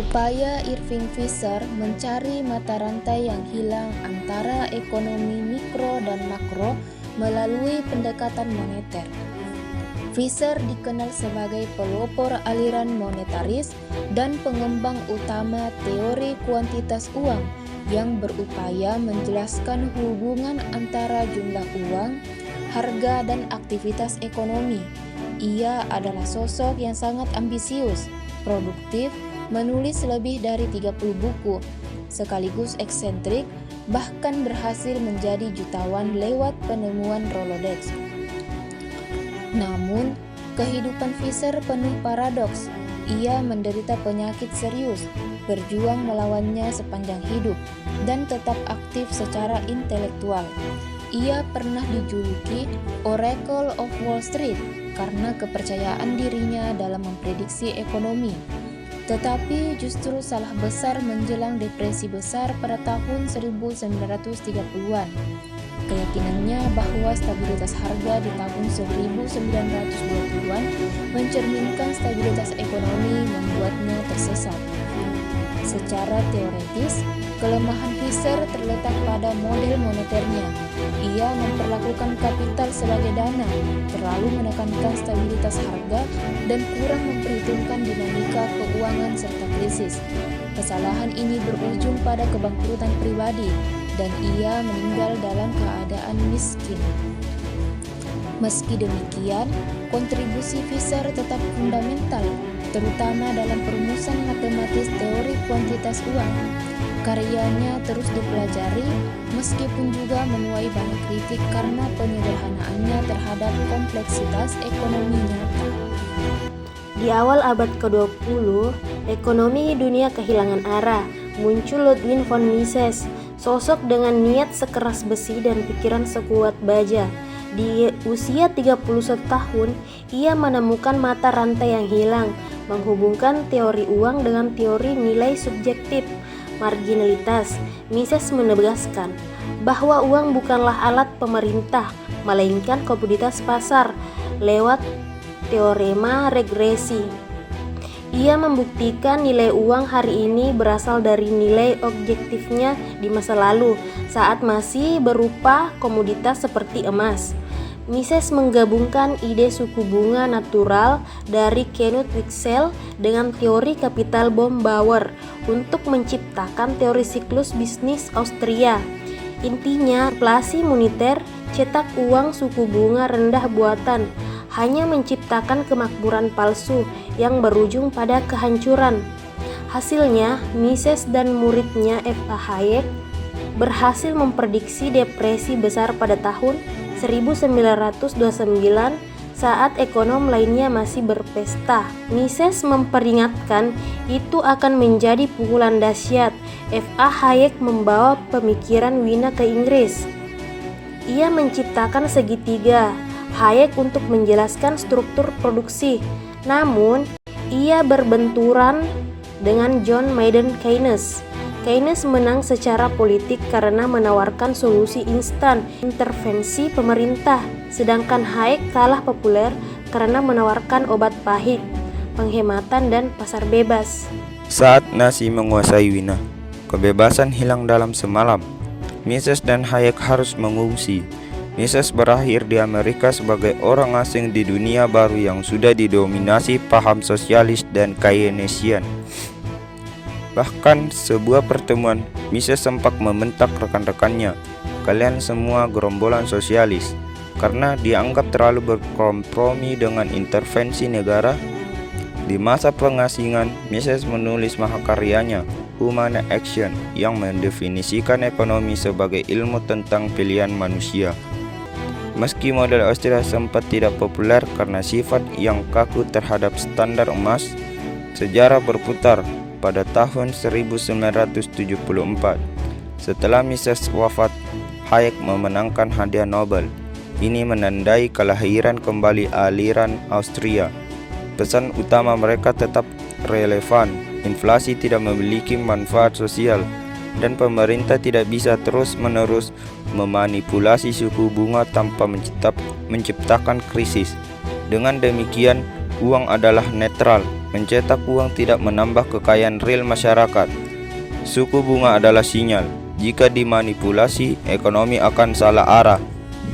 Upaya Irving Fisher mencari mata rantai yang hilang antara ekonomi mikro dan makro melalui pendekatan moneter. Fisher dikenal sebagai pelopor aliran monetaris dan pengembang utama teori kuantitas uang yang berupaya menjelaskan hubungan antara jumlah uang, harga, dan aktivitas ekonomi. Ia adalah sosok yang sangat ambisius, produktif, menulis lebih dari 30 buku, sekaligus eksentrik, bahkan berhasil menjadi jutawan lewat penemuan Rolodex. Namun, kehidupan Fisher penuh paradoks. Ia menderita penyakit serius, berjuang melawannya sepanjang hidup, dan tetap aktif secara intelektual. Ia pernah dijuluki Oracle of Wall Street karena kepercayaan dirinya dalam memprediksi ekonomi. Tetapi justru salah besar menjelang depresi besar pada tahun 1930-an. Keyakinannya bahwa stabilitas harga di tahun 1920-an mencerminkan stabilitas ekonomi membuatnya tersesat. Secara teoretis, kelemahan Fisher terletak pada model moneternya. Ia memperlakukan kapital sebagai dana, terlalu menekankan stabilitas harga, dan kurang memperhitungkan dinamika keuangan serta krisis. Kesalahan ini berujung pada kebangkrutan pribadi, dan ia meninggal dalam keadaan miskin. Meski demikian, kontribusi Fisher tetap fundamental, terutama dalam perumusan matematis teori kuantitas uang. Karyanya terus dipelajari, meskipun juga menuai banyak kritik karena penyederhanaannya terhadap kompleksitas ekonomi nyata. Di awal abad ke-20, ekonomi dunia kehilangan arah. Muncul Ludwig von Mises, sosok dengan niat sekeras besi dan pikiran sekuat baja. Di usia 31 tahun, ia menemukan mata rantai yang hilang, menghubungkan teori uang dengan teori nilai subjektif, marginalitas. Mises menegaskan bahwa uang bukanlah alat pemerintah, melainkan komoditas pasar lewat teorema regresi. Ia membuktikan nilai uang hari ini berasal dari nilai objektifnya di masa lalu, saat masih berupa komoditas seperti emas. Mises menggabungkan ide suku bunga natural dari Knut Wicksell dengan teori kapital Bauer untuk menciptakan teori siklus bisnis Austria. Intinya, inflasi moneter, cetak uang suku bunga rendah buatan, hanya menciptakan kemakmuran palsu yang berujung pada kehancuran. Hasilnya, Mises dan muridnya F.A. Hayek berhasil memprediksi depresi besar pada tahun 1929 saat ekonom lainnya masih berpesta. Mises memperingatkan itu akan menjadi pukulan dahsyat. F.A. Hayek membawa pemikiran Wiener ke Inggris. Ia menciptakan segitiga Hayek untuk menjelaskan struktur produksi. Namun, ia berbenturan dengan John Maynard Keynes. Keynes menang secara politik karena menawarkan solusi instan, intervensi pemerintah, sedangkan Hayek kalah populer karena menawarkan obat pahit, penghematan, dan pasar bebas. Saat Nazi menguasai Wina, kebebasan hilang dalam semalam. Mises dan Hayek harus mengungsi. Mises berakhir di Amerika sebagai orang asing di dunia baru yang sudah didominasi paham sosialis dan Keynesian. Bahkan sebuah pertemuan, Mises sempat membentak rekan-rekannya, "Kalian semua gerombolan sosialis," karena dianggap terlalu berkompromi dengan intervensi negara. Di masa pengasingan, Mises menulis mahakaryanya Human Action yang mendefinisikan ekonomi sebagai ilmu tentang pilihan manusia. Meski model Austria sempat tidak populer karena sifat yang kaku terhadap standar emas, sejarah berputar pada tahun 1974. Setelah Mises wafat, Hayek memenangkan hadiah Nobel. Ini menandai kelahiran kembali aliran Austria. Pesan utama mereka tetap relevan. Inflasi tidak memiliki manfaat sosial, dan pemerintah tidak bisa terus-menerus memanipulasi suku bunga tanpa menciptakan krisis. Dengan demikian, uang adalah netral, Mencetak uang tidak menambah kekayaan real masyarakat. Suku bunga adalah sinyal. Jika dimanipulasi, ekonomi akan salah arah.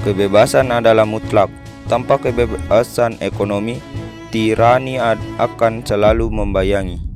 Kebebasan adalah mutlak. Tanpa kebebasan ekonomi, tirani akan selalu membayangi.